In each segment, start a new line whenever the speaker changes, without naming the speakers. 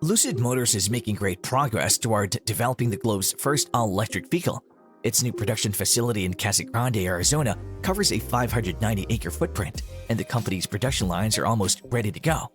Lucid Motors is making great progress toward developing the globe's first all-electric vehicle. Its new production facility in Casa Grande, Arizona covers a 590-acre footprint, and the company's production lines are almost ready to go.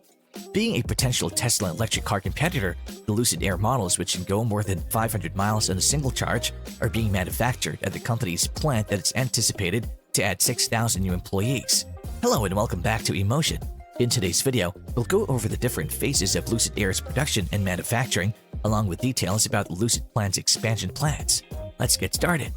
Being a potential Tesla electric car competitor, the Lucid Air models, which can go more than 500 miles on a single charge, are being manufactured at the company's plant that is anticipated to add 6,000 new employees. Hello and welcome back to Emotion. In today's video, we'll go over the different phases of Lucid Air's production and manufacturing, along with details about Lucid Plan's expansion plans. Let's get started.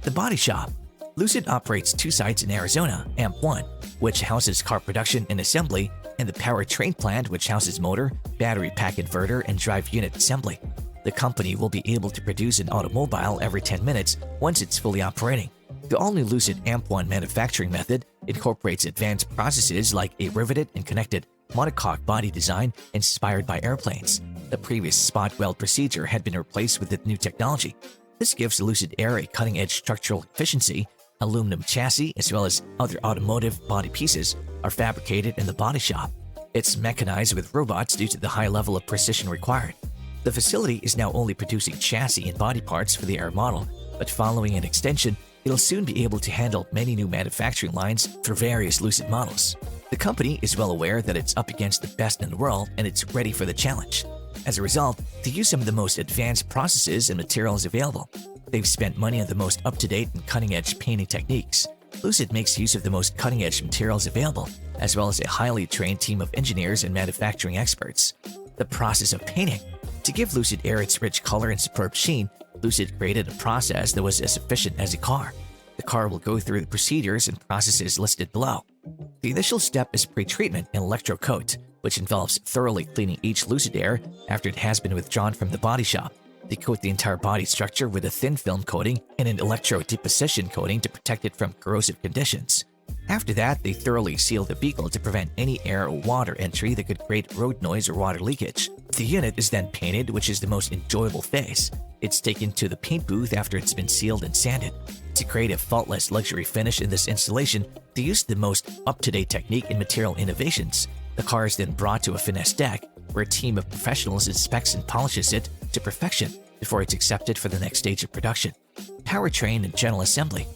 The body shop. Lucid operates two sites in Arizona, AMP-1, which houses car production and assembly, and the powertrain plant, which houses motor, battery pack inverter, and drive unit assembly. The company will be able to produce an automobile every 10 minutes once it's fully operating. The all-new Lucid AMP-1 manufacturing method incorporates advanced processes like a riveted and connected monocoque body design inspired by airplanes. The previous spot weld procedure had been replaced with the new technology. This gives Lucid Air a cutting-edge structural efficiency. Aluminum chassis as well as other automotive body pieces are fabricated in the body shop. It's mechanized with robots due to the high level of precision required. The facility is now only producing chassis and body parts for the Air model, but following an extension, it'll soon be able to handle many new manufacturing lines for various Lucid models. The company is well aware that it's up against the best in the world and it's ready for the challenge. As a result, they use some of the most advanced processes and materials available. They've spent money on the most up-to-date and cutting-edge painting techniques. Lucid makes use of the most cutting-edge materials available, as well as a highly trained team of engineers and manufacturing experts. The process of painting. To give Lucid Air its rich color and superb sheen, Lucid created a process that was as efficient as a car. The car will go through the procedures and processes listed below. The initial step is pre-treatment and electrocoat, which involves thoroughly cleaning each Lucid Air after it has been withdrawn from the body shop. They coat the entire body structure with a thin film coating and an electro-deposition coating to protect it from corrosive conditions. After that, they thoroughly seal the vehicle to prevent any air or water entry that could create road noise or water leakage. The unit is then painted, which is the most enjoyable phase. It's taken to the paint booth after it's been sealed and sanded. To create a faultless luxury finish in this installation, they used the most up-to-date technique and material innovations. The car is then brought to a finesse deck, where a team of professionals inspects and polishes it to perfection before it's accepted for the next stage of production. Powertrain and general assembly.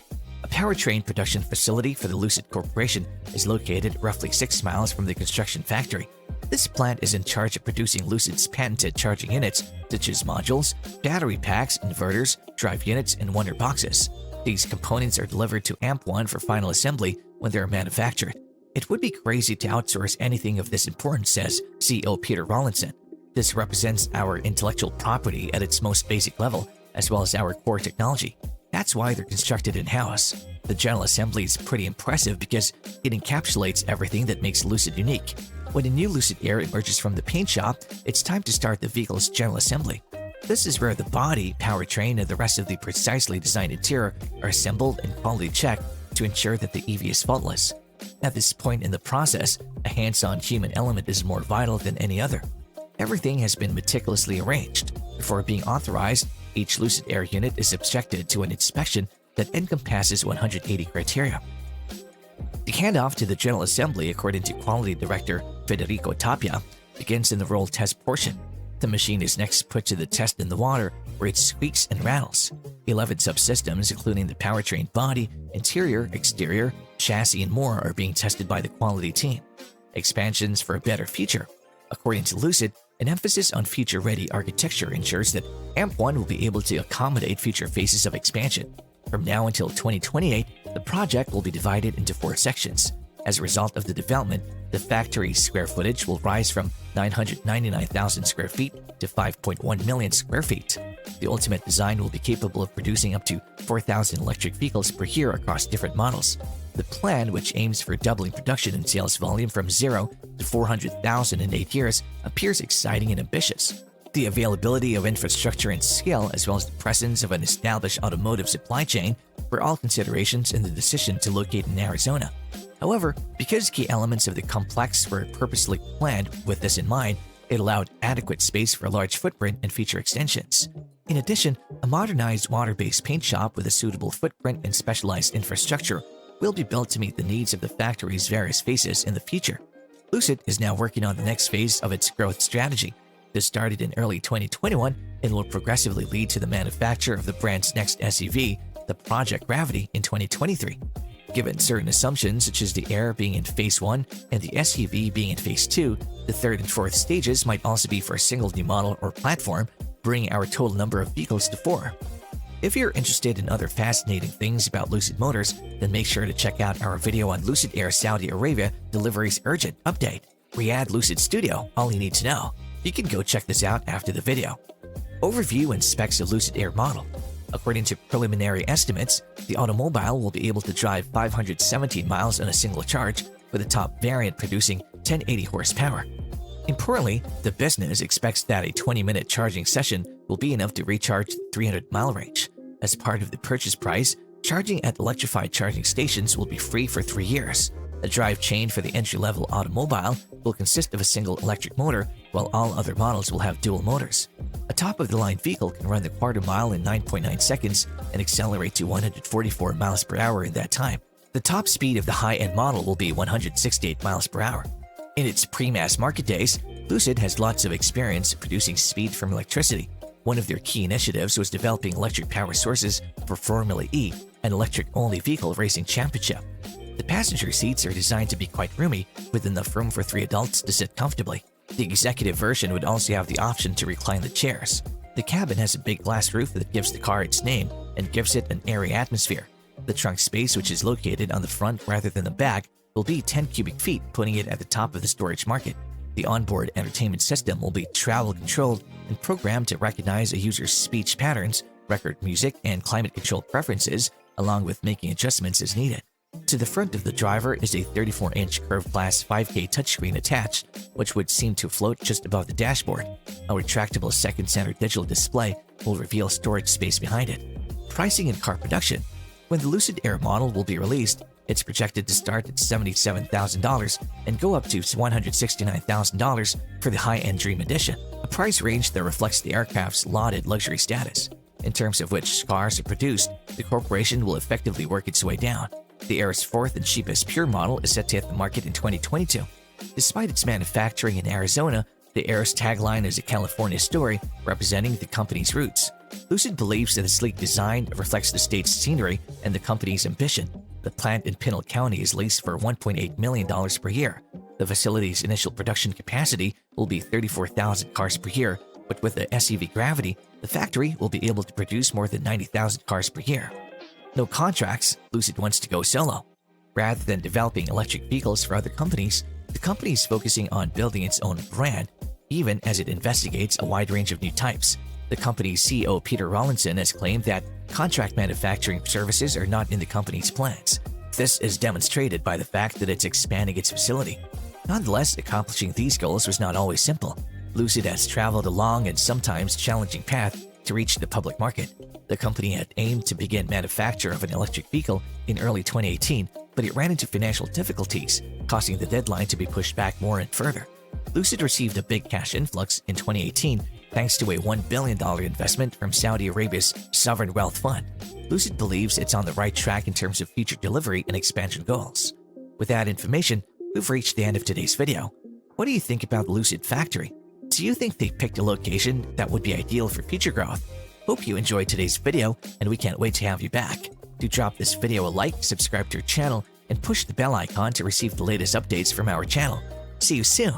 A powertrain production facility for the Lucid Corporation is located roughly 6 miles from the construction factory. This plant is in charge of producing Lucid's patented charging units, such as modules, battery packs, inverters, drive units, and wonder boxes. These components are delivered to AMP-1 for final assembly when they are manufactured. It would be crazy to outsource anything of this importance, says CEO Peter Rawlinson. This represents our intellectual property at its most basic level, as well as our core technology. That's why they're constructed in-house. The general assembly is pretty impressive because it encapsulates everything that makes Lucid unique. When a new Lucid Air emerges from the paint shop, it's time to start the vehicle's general assembly. This is where the body, powertrain, and the rest of the precisely designed interior are assembled and quality checked to ensure that the EV is faultless. At this point in the process, a hands-on human element is more vital than any other. Everything has been meticulously arranged. Before being authorized, each Lucid Air unit is subjected to an inspection that encompasses 180 criteria. The handoff to the general assembly, according to Quality Director Federico Tapia, begins in the roll test portion. The machine is next put to the test in the water, where it squeaks and rattles. 11 subsystems, including the powertrain body, interior, exterior, chassis, and more, are being tested by the quality team. Expansions for a better future. According to Lucid, an emphasis on future-ready architecture ensures that AMP-1 will be able to accommodate future phases of expansion. From now until 2028, the project will be divided into 4 sections. As a result of the development, the factory's square footage will rise from 999,000 square feet to 5.1 million square feet. The ultimate design will be capable of producing up to 4,000 electric vehicles per year across different models. The plan, which aims for doubling production and sales volume from 0 to 400,000 in 8 years, appears exciting and ambitious. The availability of infrastructure and scale, as well as the presence of an established automotive supply chain, were all considerations in the decision to locate in Arizona. However, because key elements of the complex were purposely planned with this in mind, it allowed adequate space for a large footprint and feature extensions. In addition, a modernized water-based paint shop with a suitable footprint and specialized infrastructure will be built to meet the needs of the factory's various phases in the future. Lucid is now working on the next phase of its growth strategy. This started in early 2021 and will progressively lead to the manufacture of the brand's next SUV, the Project Gravity, in 2023. Given certain assumptions such as the Air being in Phase 1 and the SUV being in Phase 2, the third and fourth stages might also be for a single new model or platform, bringing our total number of vehicles to 4. If you're interested in other fascinating things about Lucid Motors, then make sure to check out our video on Lucid Air Saudi Arabia Deliveries Urgent Update. Riyadh Lucid Studio, all you need to know. You can go check this out after the video. Overview and specs of Lucid Air model. According to preliminary estimates, the automobile will be able to drive 517 miles on a single charge, with the top variant producing 1080 horsepower. Importantly, the business expects that a 20-minute charging session will be enough to recharge the 300-mile range. As part of the purchase price, charging at electrified charging stations will be free for 3 years. The drive chain for the entry-level automobile will consist of a single electric motor, while all other models will have dual motors. A top-of-the-line vehicle can run the quarter mile in 9.9 seconds and accelerate to 144 miles per hour in that time. The top speed of the high-end model will be 168 miles per hour. In its pre-mass market days, Lucid has lots of experience producing speed from electricity. One of their key initiatives was developing electric power sources for Formula E, an electric-only vehicle racing championship. The passenger seats are designed to be quite roomy, with enough room for 3 adults to sit comfortably. The executive version would also have the option to recline the chairs. The cabin has a big glass roof that gives the car its name and gives it an airy atmosphere. The trunk space, which is located on the front rather than the back, will be 10 cubic feet, putting it at the top of the storage market. The onboard entertainment system will be travel-controlled and programmed to recognize a user's speech patterns, record music, and climate-controlled preferences, along with making adjustments as needed. To the front of the driver is a 34-inch curved glass 5K touchscreen attached, which would seem to float just above the dashboard. A retractable second center digital display will reveal storage space behind it. Pricing and car production. When the Lucid Air model will be released, it's projected to start at $77,000 and go up to $169,000 for the high-end Dream Edition, a price range that reflects the aircraft's lauded luxury status. In terms of which cars are produced, the corporation will effectively work its way down. The Air's fourth and cheapest pure model is set to hit the market in 2022. Despite its manufacturing in Arizona, the Air's tagline is a California story representing the company's roots. Lucid believes that the sleek design reflects the state's scenery and the company's ambition. The plant in Pinal County is leased for $1.8 million per year. The facility's initial production capacity will be 34,000 cars per year, but with the SUV Gravity, the factory will be able to produce more than 90,000 cars per year. No contracts, Lucid wants to go solo. Rather than developing electric vehicles for other companies, the company is focusing on building its own brand, even as it investigates a wide range of new types. The company's CEO Peter Rawlinson has claimed that contract manufacturing services are not in the company's plans. This is demonstrated by the fact that it's expanding its facility. Nonetheless, accomplishing these goals was not always simple. Lucid has traveled a long and sometimes challenging path to reach the public market. The company had aimed to begin manufacture of an electric vehicle in early 2018, but it ran into financial difficulties, causing the deadline to be pushed back more and further. Lucid received a big cash influx in 2018 thanks to a $1 billion investment from Saudi Arabia's sovereign wealth fund. Lucid believes it's on the right track in terms of future delivery and expansion goals. With that information, we've reached the end of today's video. What do you think about the Lucid factory? Do you think they picked a location that would be ideal for future growth? Hope you enjoyed today's video, and we can't wait to have you back. Do drop this video a like, subscribe to our channel, and push the bell icon to receive the latest updates from our channel. See you soon!